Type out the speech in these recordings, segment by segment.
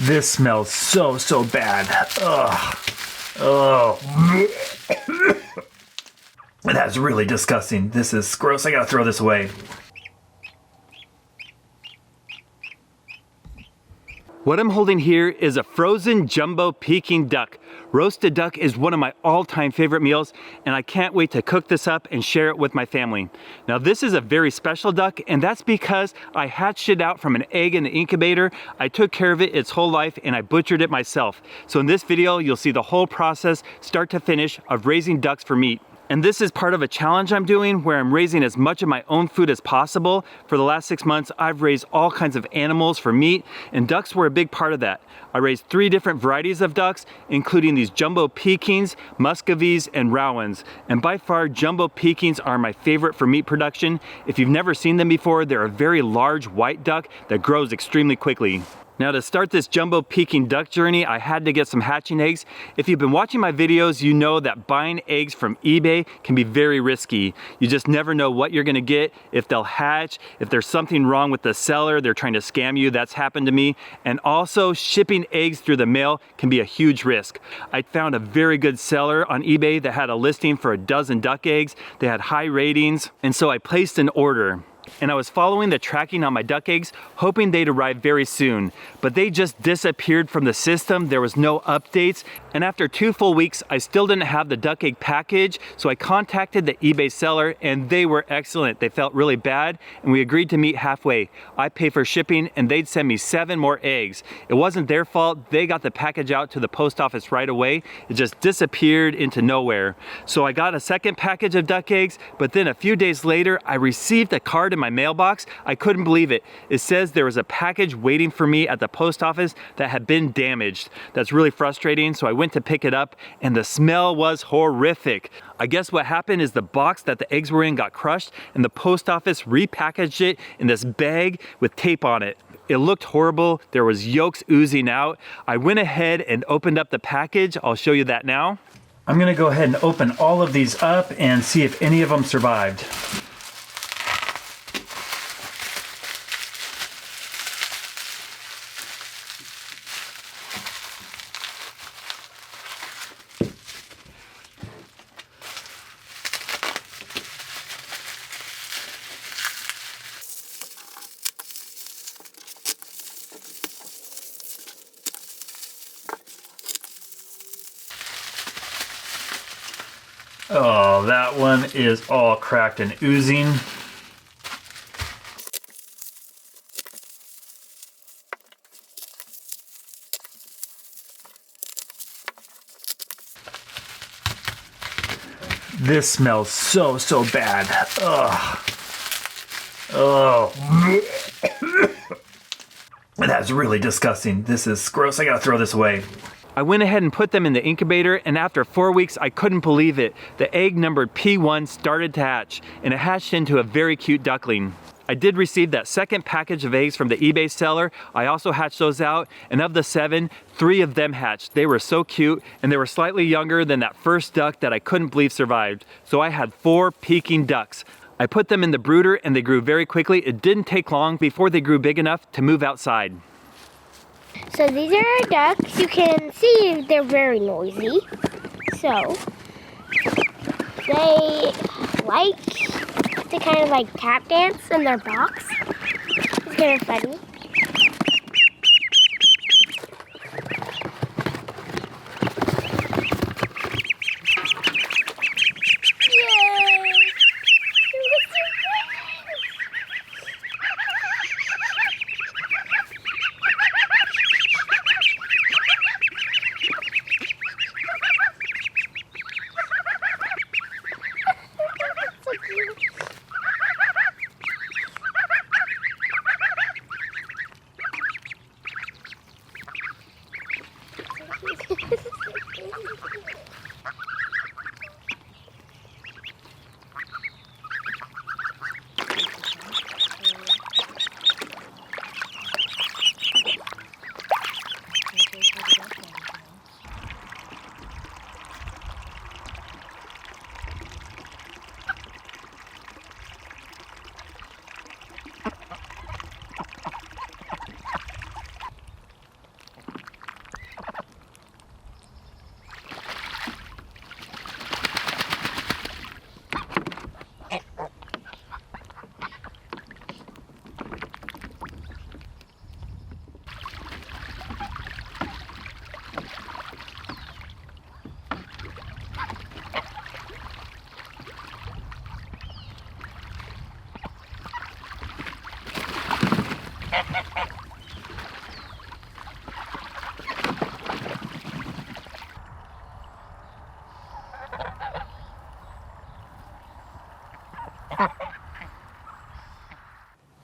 This smells so bad. Ugh. Oh. That's really disgusting. This is gross. I gotta throw this away. What I'm holding here is a frozen jumbo Peking duck. Roasted duck is one of my all-time favorite meals, and I can't wait to cook this up and share it with my family. Now this is a very special duck, and that's because I hatched it out from an egg in the incubator. I took care of it its whole life, and I butchered it myself. So in this video, you'll see the whole process, start to finish, of raising ducks for meat. And this is part of a challenge I'm doing where I'm raising as much of my own food as possible. For the last 6 months, I've raised all kinds of animals for meat, and ducks were a big part of that. I raised 3 different varieties of ducks, including these jumbo Pekings, Muscovies, and Rowans. And by far, jumbo Pekings are my favorite for meat production. If you've never seen them before, they're a very large white duck that grows extremely quickly. Now to start this jumbo Peking duck journey, I had to get some hatching eggs. If you've been watching my videos, you know that buying eggs from eBay can be very risky. You just never know what you're gonna get, if they'll hatch, if there's something wrong with the seller, they're trying to scam you, that's happened to me. And also, shipping eggs through the mail can be a huge risk. I found a very good seller on eBay that had a listing for a dozen duck eggs. They had high ratings, and so I placed an order. And I was following the tracking on my duck eggs, hoping they'd arrive very soon. But they just disappeared from the system. There was no updates. And after 2 full weeks, I still didn't have the duck egg package. So I contacted the eBay seller, and they were excellent. They felt really bad, and we agreed to meet halfway. I pay for shipping, and they'd send me 7 more eggs. It wasn't their fault. They got the package out to the post office right away. It just disappeared into nowhere. So I got a second package of duck eggs, but then a few days later, I received a card in my mailbox. I couldn't believe it. It says there was a package waiting for me at the post office that had been damaged. That's really frustrating, so I went to pick it up, and the smell was horrific. I guess what happened is the box that the eggs were in got crushed, and the post office repackaged it in this bag with tape on it. It looked horrible. There was yolks oozing out. I went ahead and opened up the package. I'll show you that now. I'm gonna go ahead and open all of these up and see if any of them survived. Oh, that one is all cracked and oozing. This smells so bad. Ugh. Oh. That's really disgusting. This is gross. I gotta throw this away. I went ahead and put them in the incubator, and after 4 weeks, I couldn't believe it. The egg numbered P1 started to hatch, and it hatched into a very cute duckling. I did receive that second package of eggs from the eBay seller. I also hatched those out, and of the 7, 3 of them hatched. They were so cute, and they were slightly younger than that first duck that I couldn't believe survived. So I had 4 Peking ducks. I put them in the brooder, and they grew very quickly. It didn't take long before they grew big enough to move outside. So these are our ducks. You can see they're very noisy. So they like to kind of like tap dance in their box. It's kind of funny.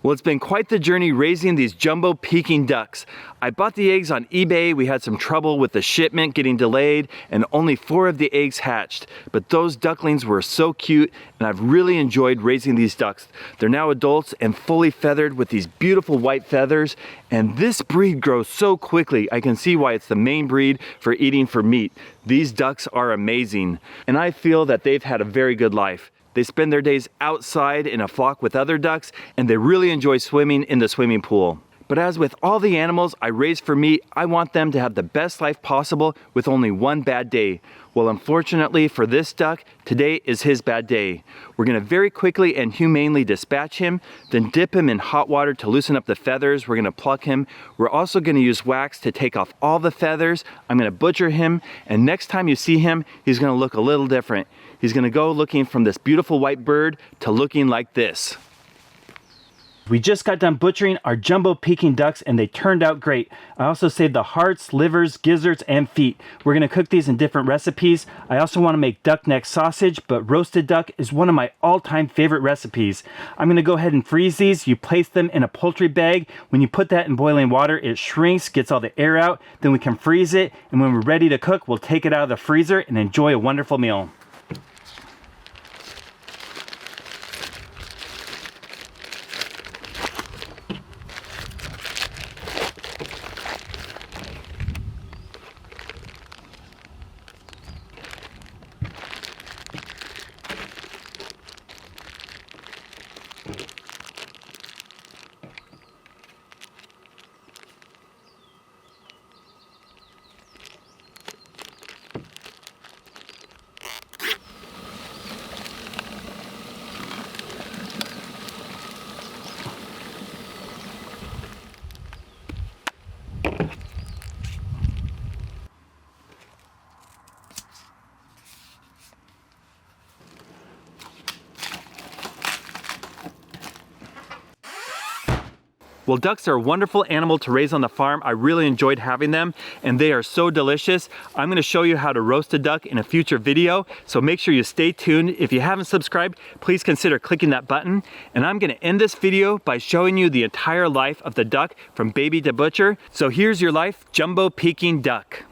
Well, it's been quite the journey raising these jumbo Peking ducks. I bought the eggs on eBay. We had some trouble with the shipment getting delayed and only 4 of the eggs hatched. But those ducklings were so cute and I've really enjoyed raising these ducks. They're now adults and fully feathered with these beautiful white feathers. And this breed grows so quickly. I can see why it's the main breed for eating for meat. These ducks are amazing. And I feel that they've had a very good life. They spend their days outside in a flock with other ducks, and they really enjoy swimming in the swimming pool. But as with all the animals I raise for meat, I want them to have the best life possible with only one bad day. Well, unfortunately for this duck, today is his bad day. We're gonna very quickly and humanely dispatch him, then dip him in hot water to loosen up the feathers. We're gonna pluck him. We're also gonna use wax to take off all the feathers. I'm gonna butcher him, and next time you see him, he's gonna look a little different. He's gonna go looking from this beautiful white bird to looking like this. We just got done butchering our jumbo Peking ducks and they turned out great. I also saved the hearts, livers, gizzards, and feet. We're gonna cook these in different recipes. I also wanna make duck neck sausage, but roasted duck is one of my all-time favorite recipes. I'm gonna go ahead and freeze these. You place them in a poultry bag. When you put that in boiling water, it shrinks, gets all the air out, then we can freeze it, and when we're ready to cook, we'll take it out of the freezer and enjoy a wonderful meal. Well, ducks are a wonderful animal to raise on the farm. I really enjoyed having them and they are so delicious. I'm gonna show you how to roast a duck in a future video, so make sure you stay tuned. If you haven't subscribed, please consider clicking that button. And I'm gonna end this video by showing you the entire life of the duck from baby to butcher. So here's your life, jumbo Peking duck.